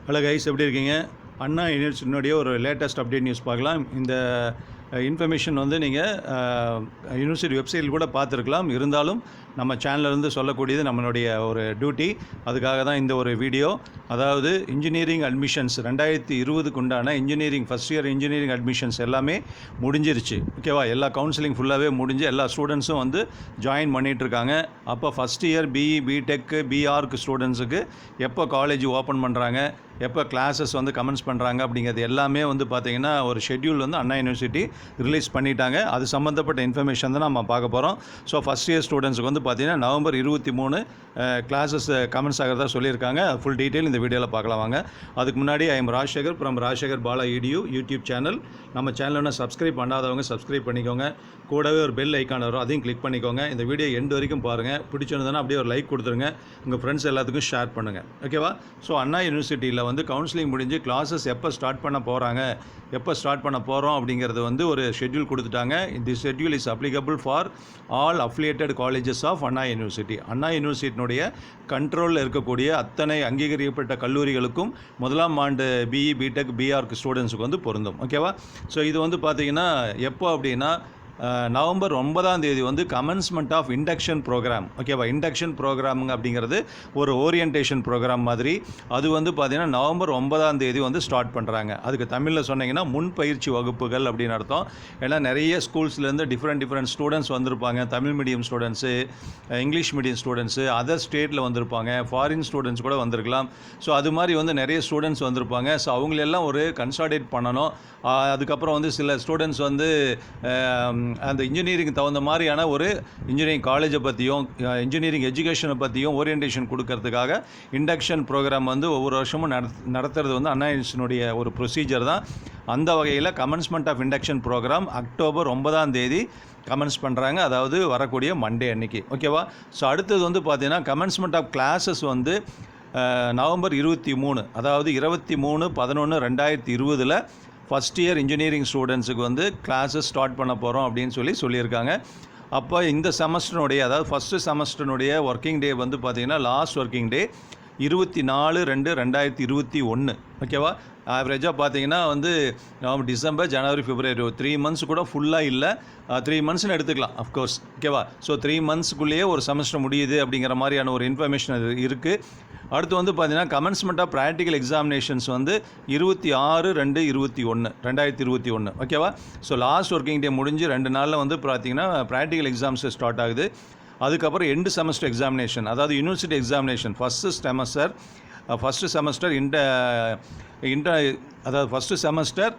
Hello guys, எப்படி இருக்கீங்க? அண்ணா யூனிவர்சிட்டியினுடைய ஒரு லேட்டஸ்ட் அப்டேட் நியூஸ் பார்க்கலாம். இந்த இன்ஃபர்மேஷன் வந்து நீங்கள் யூனிவர்சிட்டி வெப்சைட்டில் கூட பார்த்துருக்கலாம். இருந்தாலும் நம்ம சேனலிருந்து சொல்லக்கூடியது நம்மளுடைய ஒரு டியூட்டி. அதுக்காக தான் இந்த ஒரு வீடியோ. அதாவது இன்ஜினியரிங் அட்மிஷன்ஸ் 2020க்கு உண்டான engineering first year engineering admissions எல்லாமே முடிஞ்சிருச்சு. ஓகேவா? எல்லா கவுன்சிலிங் ஃபுல்லாகவே முடிஞ்சு எல்லா ஸ்டூடெண்ட்ஸும் வந்து ஜாயின் பண்ணிகிட்ருக்காங்க. அப்போ ஃபஸ்ட் இயர் பிஇ, பிடெக், பிஆர்க்கு ஸ்டூடெண்ட்ஸுக்கு எப்போ காலேஜ் ஓப்பன் பண்ணுறாங்க, எப்போ கிளாஸஸ் வந்து கமென்ஸ் பண்ணுறாங்க அப்படிங்கிறது எல்லாமே வந்து பார்த்திங்கன்னா ஒரு ஷெட்யூல் வந்து அண்ணா யூனிவர்சிட்டி ரிலீஸ் பண்ணிட்டாங்க. அது சம்மந்தப்பட்ட இன்ஃபர்மேஷன் தான் நம்ம பார்க்க போகிறோம். ஸோ ஃபஸ்ட் இயர் ஸ்டூடெண்ட்ஸுக்கு வந்து பார்த்திங்கன்னா நவம்பர் 23 கிளாஸஸ் கமென்ஸ் ஆகிறதா சொல்லியிருக்காங்க. ஃபுல் டீட்டெயில் இந்த வீடியோவில் பார்க்கலாம் வாங்க. அதுக்கு முன்னாடி I am Rajasekar from Rajasekar Bala EDU YouTube channel. நம்ம சேனல் ஒன்று சப்ஸ்கிரைப் பண்ணாதவங்க சப்ஸ்கிரைப் பண்ணிக்கோங்க. கூடவே ஒரு பெல் ஐக்கான் வரும், அதையும் கிளிக் பண்ணிக்கோங்க. இந்த வீடியோ எண்டு வரைக்கும் பாருங்கள். பிடிச்சிருந்ததுன்னா அப்படியே ஒரு லைக் கொடுத்துருங்க. உங்கள் ஃப்ரெண்ட்ஸ் எல்லாத்துக்கும் ஷேர் பண்ணுங்கள். ஓகேவா? ஸோ அண்ணா யூனிவர்சிட்டியில் வந்து கவுன்சிலிங் முடிஞ்சு கிளாஸஸ் எப்போ ஸ்டார்ட் பண்ண போகிறாங்க, எப்போ ஸ்டார்ட் பண்ண போகிறோம் அப்படிங்கிறது வந்து ஒரு ஷெட்யூல் கொடுத்துட்டாங்க. The schedule is applicable for all affiliated colleges of Anna university. Anna யூனிவர்சிட்டியினுடைய கண்ட்ரோலில் இருக்கக்கூடிய அத்தனை அங்கீகரிக்கப்பட்ட கல்லூரிகளுக்கும் முதலாம் ஆண்டு பிஇ, பிடெக், பிஆர்க்கு ஸ்டூடெண்ட்ஸுக்கு வந்து பொருந்தும். ஓகேவா? ஸோ இது வந்து பார்த்திங்கன்னா எப்போ அப்படின்னா நவம்பர் 9 வந்து கமென்ஸ்மெண்ட் ஆஃப் இண்டக்ஷன் ப்ரோக்ராம். ஓகேவா? இண்டக்ஷன் ப்ரோக்ராமுங்க அப்படிங்கிறது ஒரு ஓரியன்டேஷன் ப்ரோக்ராம் மாதிரி. அது வந்து பார்த்திங்கன்னா நவம்பர் 9 வந்து ஸ்டார்ட் பண்ணுறாங்க. அதுக்கு தமிழில் சொன்னீங்கன்னா முன்பயிற்சி வகுப்புகள் அப்படின்னு அர்த்தம். ஏன்னா நிறைய ஸ்கூல்ஸ்லேருந்து டிஃப்ரெண்ட் ஸ்டூடெண்ட்ஸ் வந்திருப்பாங்க. Tamil medium students, English medium students, other ஸ்டேட்டில் வந்திருப்பாங்க, ஃபாரின் ஸ்டூடெண்ட்ஸ் கூட வந்திருக்கலாம். ஸோ அது மாதிரி வந்து நிறைய ஸ்டூடெண்ட்ஸ் வந்திருப்பாங்க. ஸோ அவங்களெல்லாம் ஒரு கன்சால்டேட் பண்ணணும். அதுக்கப்புறம் வந்து சில ஸ்டூடெண்ட்ஸ் வந்து அந்த இன்ஜினியரிங் தகுந்த மாதிரியான ஒரு இன்ஜினியரிங் காலேஜை பற்றியும் இன்ஜினியரிங் எஜுகேஷனை பற்றியும் ஓரியன்டேஷன் கொடுக்கறதுக்காக இண்டக்ஷன் ப்ரோக்ராம் வந்து ஒவ்வொரு வருஷமும் நடத்துறது வந்து அண்ணா யூனிவர்சிட்டியினுடைய ஒரு ப்ரொசீஜர் தான். அந்த வகையில் commencement of induction programme October 9 commence பண்ணுறாங்க. அதாவது வரக்கூடிய மண்டே அன்னைக்கு. ஓகேவா? ஸோ அடுத்தது வந்து பார்த்திங்கன்னா கமென்ஸ்மெண்ட் ஆஃப் கிளாஸஸ் வந்து நவம்பர் 23, அதாவது 23/11/2020 ஃபஸ்ட் இயர் இன்ஜினியரிங் ஸ்டூடெண்ட்ஸுக்கு வந்து கிளாஸஸ் ஸ்டார்ட் பண்ண போகிறோம் அப்படின்னு சொல்லியிருக்காங்க. அப்போ இந்த செமஸ்டருடைய, அதாவது ஃபஸ்ட்டு செமஸ்டருடைய ஒர்க்கிங் டே வந்து பார்த்திங்கன்னா லாஸ்ட் ஒர்க்கிங் டே 24/2/2021. ஓகேவா? ஆவரேஜாக பார்த்தீங்கன்னா வந்து டிசம்பர், ஜனவரி, பிப்ரவரி 3 மந்த்ஸ் கூட ஃபுல்லாக இல்லை, 3 மந்த்ஸ்னு எடுத்துக்கலாம் அஃப்கோர்ஸ். ஓகேவா? ஸோ 3 மந்த்ஸ்க்குள்ளேயே ஒரு செமஸ்டர் முடியுது அப்படிங்கிற மாதிரியான ஒரு இன்ஃபர்மேஷன் இருக்குது. அடுத்து வந்து பார்த்திங்கன்னா கமென்ஸ்மெண்ட் ஆஃப் ப்ராக்டிக்கல் எக்ஸாமினேஷன்ஸ் வந்து 26/2/2021. ஓகேவா? ஸோ லாஸ்ட் ஒர்க்கிங் டே முடிஞ்சு 2 நாளில் வந்து பார்த்திங்கன்னா ப்ராக்டிக்கல் எக்ஸாம்ஸ் ஸ்டார்ட் ஆகுது. அதுக்கப்புறம் எண்டு செமஸ்டர் எக்ஸாமினேஷன், அதாவது யூனிவர்சிட்டி எக்ஸாமினேஷன் ஃபஸ்ட்டு செமஸ்டர் அதாவது ஃபஸ்ட்டு செமஸ்டர்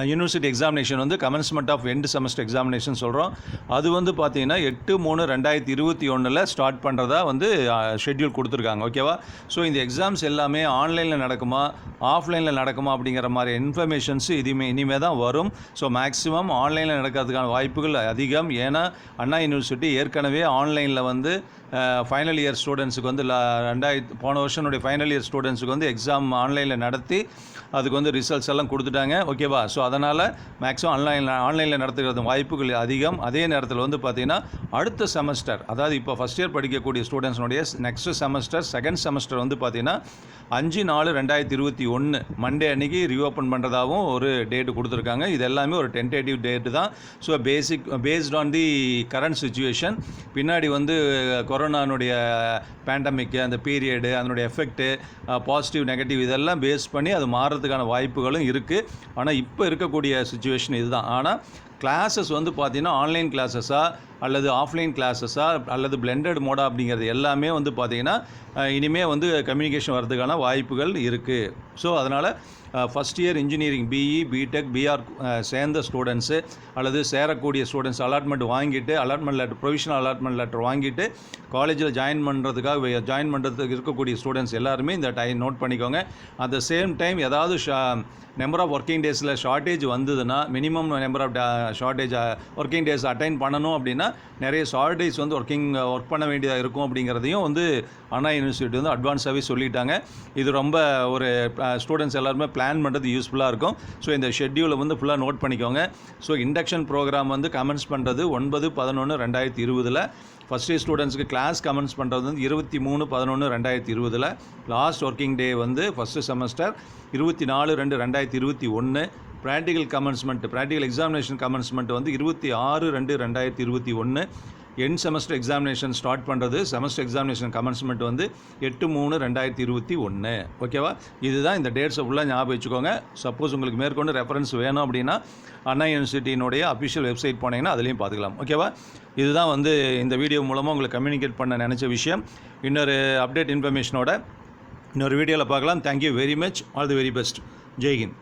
யூனிவர்சிட்டி எக்ஸாமினேஷன் வந்து commencement of end semester examination சொல்கிறோம். அது வந்து பார்த்திங்கன்னா 8/3/2021 ஸ்டார்ட் பண்ணுறதா வந்து ஷெட்யூல் கொடுத்துருக்காங்க. ஓகேவா? ஸோ இந்த எக்ஸாம்ஸ் எல்லாமே ஆன்லைனில் நடக்குமா, ஆஃப்லைனில் நடக்குமா அப்படிங்கிற மாதிரி இன்ஃபர்மேஷன்ஸ் இனிமேல் தான் வரும். ஸோ மேக்ஸிமம் ஆன்லைனில் நடக்கிறதுக்கான வாய்ப்புகள் அதிகம். ஏன்னா அண்ணா யூனிவர்சிட்டி ஏற்கனவே ஆன்லைனில் வந்து ஃபைனல் இயர் ஸ்டூடெண்ட்ஸுக்கு வந்து போன வருஷனுடைய ஃபைனல் இயர் ஸ்டூடெண்ட்ஸுக்கு வந்து எக்ஸாம் ஆன்லைனில் நடத்தி அதுக்கு வந்து ரிசல்ட்ஸ் எல்லாம் கொடுத்துட்டாங்க. ஓகேவா? ஸோ அதனால் மேக்ஸிமம் ஆன்லைனில் நடத்துகிறது வாய்ப்புகள் அதிகம். அதே நேரத்தில் வந்து பார்த்திங்கன்னா அடுத்த செமஸ்டர், அதாவது இப்போ ஃபஸ்ட் இயர் படிக்கக்கூடிய ஸ்டூடெண்ட்ஸுடைய நெக்ஸ்ட் செமஸ்டர், செகண்ட் செமஸ்டர் வந்து பார்த்திங்கன்னா 5/4/2021 மண்டே அன்றைக்கி ரீஓப்பன் பண்ணுறதாகவும் ஒரு டேட்டு கொடுத்துருக்காங்க. இது எல்லாமே ஒரு டென்டேட்டிவ் டேட்டு தான். So based on the current situation, பின்னாடி வந்து கொரோனானுடைய பேண்டமிக்கு அந்த பீரியடு, அதனுடைய எஃபெக்ட்டு, பாசிட்டிவ் நெகட்டிவ் இதெல்லாம் பேஸ் பண்ணி அது மாறுறதுக்கான வாய்ப்புகளும் இருக்குது. ஆனால் இப்போ இருக்கக்கூடிய சிச்சுவேஷன் இதுதான். ஆனால் கிளாஸஸ் வந்து பார்த்திங்கன்னா ஆன்லைன் கிளாஸஸாக அல்லது ஆஃப்லைன் கிளாஸஸாக அல்லது பிளெண்டட் மோடா அப்படிங்கிறது எல்லாமே வந்து பார்த்திங்கன்னா இனிமேல் வந்து கம்யூனிகேஷன் வர்றதுக்கான வாய்ப்புகள் இருக்குது. ஸோ அதனால் first year engineering BE, BTech, BR சேர்ந்த ஸ்டூடெண்ட்ஸு அல்லது சேரக்கூடிய ஸ்டூடெண்ட்ஸ் அலாட்மெண்ட் வாங்கிட்டு, ப்ரொவிஷனல் அலாட்மெண்ட் லெட்டர் வாங்கிட்டு காலேஜில் ஜாயின் பண்ணுறதுக்கு இருக்கக்கூடிய ஸ்டூடெண்ட்ஸ் எல்லாருமே இந்த நோட் பண்ணிக்கோங்க. அட் த சேம் டைம் ஏதாவது நம்பர் ஆஃப் ஒர்க்கிங் டேஸில் ஷார்ட்டேஜ் வந்ததுன்னா, minimum number of shortage working days attain பண்ணணும் அப்படின்னா நிறைய ஷார்ட்டேஜ் வந்து ஒர்க் பண்ண வேண்டியதாக இருக்கும் அப்படிங்கிறதையும் வந்து அண்ணா யூனிவர்சிட்டி வந்து அட்வான்ஸாகவே சொல்லிட்டாங்க. இது ரொம்ப ஒரு ஸ்டூடெண்ட்ஸ் எல்லாருமே பிளான் பண்ணுறது யூஸ்ஃபுல்லாக இருக்கும். ஸோ இந்த ஷெட்யூலை வந்து ஃபுல்லாக நோட் பண்ணிக்கோங்க. ஸோ இண்டக்ஷன் ப்ரோக்ராம் வந்து கமென்ஸ் பண்ணுறது 9/11/2020. ஃபஸ்ட் இயர் ஸ்டூடெண்ட்ஸுக்கு கிளாஸ் கமென்ஸ் பண்ணுறது வந்து 23/11/2020. லாஸ்ட் ஒர்க்கிங் டே வந்து first semester 24/2/2021. Practical examination commencement வந்து 26/2/2021. எண்ட் செமஸ்டர் எக்ஸாமினேஷன் ஸ்டார்ட் பண்ணுறது செமஸ்டர் எக்ஸாமினேஷன் கமென்ஸ்மெண்ட் வந்து 8/3/2021. ஓகேவா? இதுதான் இந்த டேட்ஸை ஃபுல்லாக ஞாபகம் வச்சுக்கோங்க. சப்போஸ் உங்களுக்கு மேற்கொண்டு ரெஃபரன்ஸ் வேணும் அப்படின்னா அண்ணா யூனிவர்சிட்டியினுடைய அஃபிஷியல் வெப்சைட் போனீங்கன்னா அதுலேயும் பார்த்துக்கலாம். ஓகேவா? இதுதான் வந்து இந்த வீடியோ மூலமாக உங்களுக்கு கம்யூனிகேட் பண்ண நினச்ச விஷயம். இன்னொரு அப்டேட் இன்ஃபர்மேஷனோட இன்னொரு வீடியோவில் பார்க்கலாம். Thank you very much. All the very best. Jai Hind.